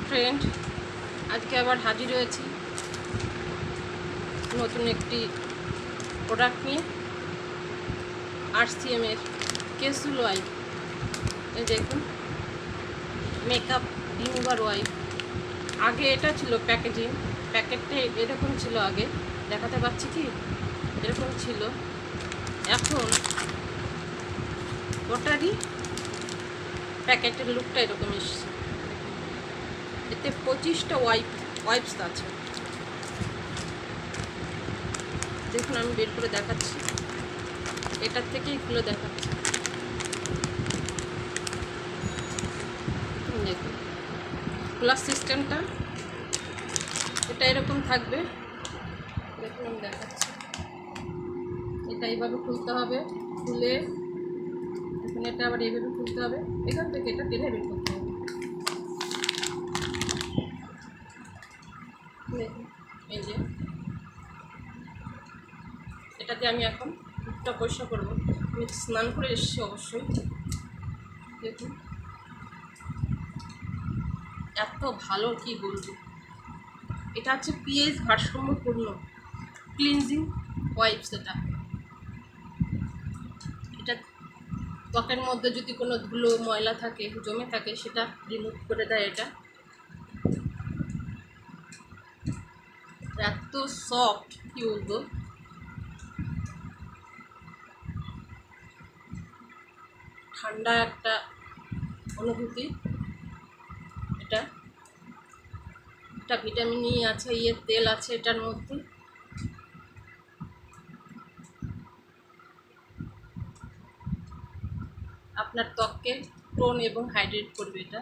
Friend, আজকে আবার হাজির হয়েছি নতুন একটি প্রোডাক্ট নিয়ে। RCM এর কেসুল ওয়াইপ। এই দেখুন, মেকআপ রিমুভার ওয়াইপ। আগে এটা ছিল প্যাকেজিং, প্যাকেটটা এরকম ছিল আগে, দেখাতে পাচ্ছি কি, এরকম ছিল। এখন ওটারই প্যাকেটের লুকটা এরকম এসছে। এতে 25টা ওয়াইপস আছে। দেখুন, আমি বের করে দেখাচ্ছি, এটার থেকেই খুলে দেখাচ্ছি। দেখুন, খোলার সিস্টেমটা এটা এরকম থাকবে। দেখুন, আমি দেখাচ্ছি। এটা এইভাবে খুলতে হবে, খুলে এখন এটা আবার এইভাবে খুলতে হবে। এখান থেকে এটা টেনে বের করতে হবে। দেখুন, এই যে এটাতে আমি এখন মুখটা পরিষ্কার করবো। আমি স্নান করে এসেছি অবশ্যই। দেখুন, এত ভালো কি বলবো। এটা হচ্ছে পিএইচ ভারসাম্যপূর্ণ ক্লিনজিং ওয়াইপস। এটা ত্বকের মধ্যে যদি কোনো ধুলো ময়লা থাকে, জমে থাকে, সেটা রিমুভ করে দেয়। এটা এত সফট কি বলবো, ঠান্ডা একটা অনুভূতি। এটা এটা ভিটামিন ই আছে, তেল আছে এটার মধ্যে। আপনার ত্বককে টোন এবং হাইড্রেট করবে। এটা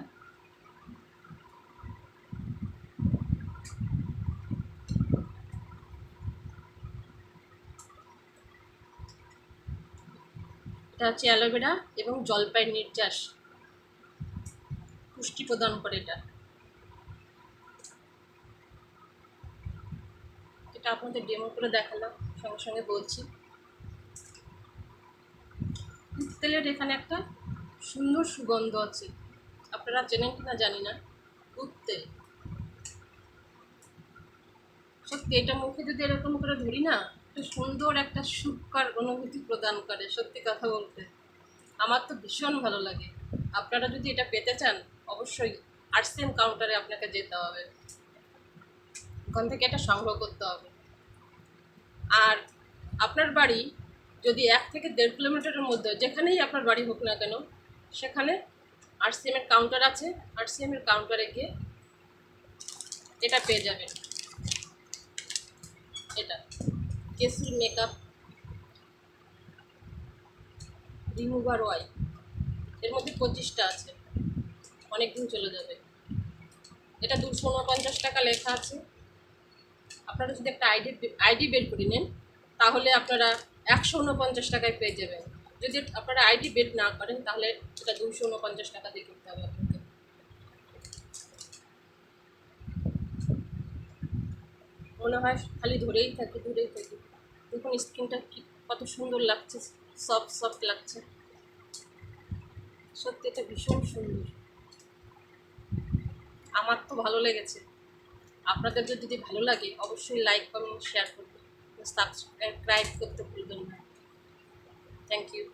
এটা হচ্ছে অ্যালোভেরা এবং জলপাই নির্যাস, পুষ্টি প্রদান করে। এটা আপনাদের ডেমো করে দেখালাম, সঙ্গে সঙ্গে বলছি। তেলের এখানে একটা সুন্দর সুগন্ধ আছে, আপনারা চেনেন কিনা জানি না। তেল সত্যি, এটা মুখে যদি এরকম করে ধরি না, সুন্দর একটা সুখকর অনুভূতি প্রদান করে। সত্যি কথা বলতে আমার তো ভীষণ ভালো লাগে। আপনারা যদি এটা পেতে চান, অবশ্যই RCM কাউন্টারে আপনাকে যেতে হবে, ওখান থেকে এটা সংগ্রহ করতে হবে। আর আপনার বাড়ি যদি 1 থেকে 1.5 কিলোমিটারের মধ্যে যেখানেই আপনার বাড়ি হোক না কেন, সেখানে RCM এর কাউন্টার আছে। RCM এর কাউন্টারে গিয়ে এটা পেয়ে যাবেন। এটা কেসুল মেকআপ রিমুভার ওয়াইপ। এর মধ্যে 25টা আছে, অনেক দিন চলে যাবে। এটা 249 টাকা লেখা আছে। আপনারা যদি একটা আইডি বের করে নেন, তাহলে আপনারা 149 টাকায় পেয়ে যাবেন। যদি আপনারা আইডি বের না করেন, তাহলে এটা 249 টাকা দিয়ে কিনতে হবে আপনাকে। মনে হয় খালি ধরেই থাকি। দেখুন স্কিনটা কি কত সুন্দর লাগছে, সফট লাগছে। সত্যি এটা ভীষণ সুন্দর, আমার তো ভালো লেগেছে। আপনাদের যদি ভালো লাগে, অবশ্যই লাইক, কমেন্ট, শেয়ার করবেন, সাবস্ক্রাইব করতে ভুলবেন না। Thank you.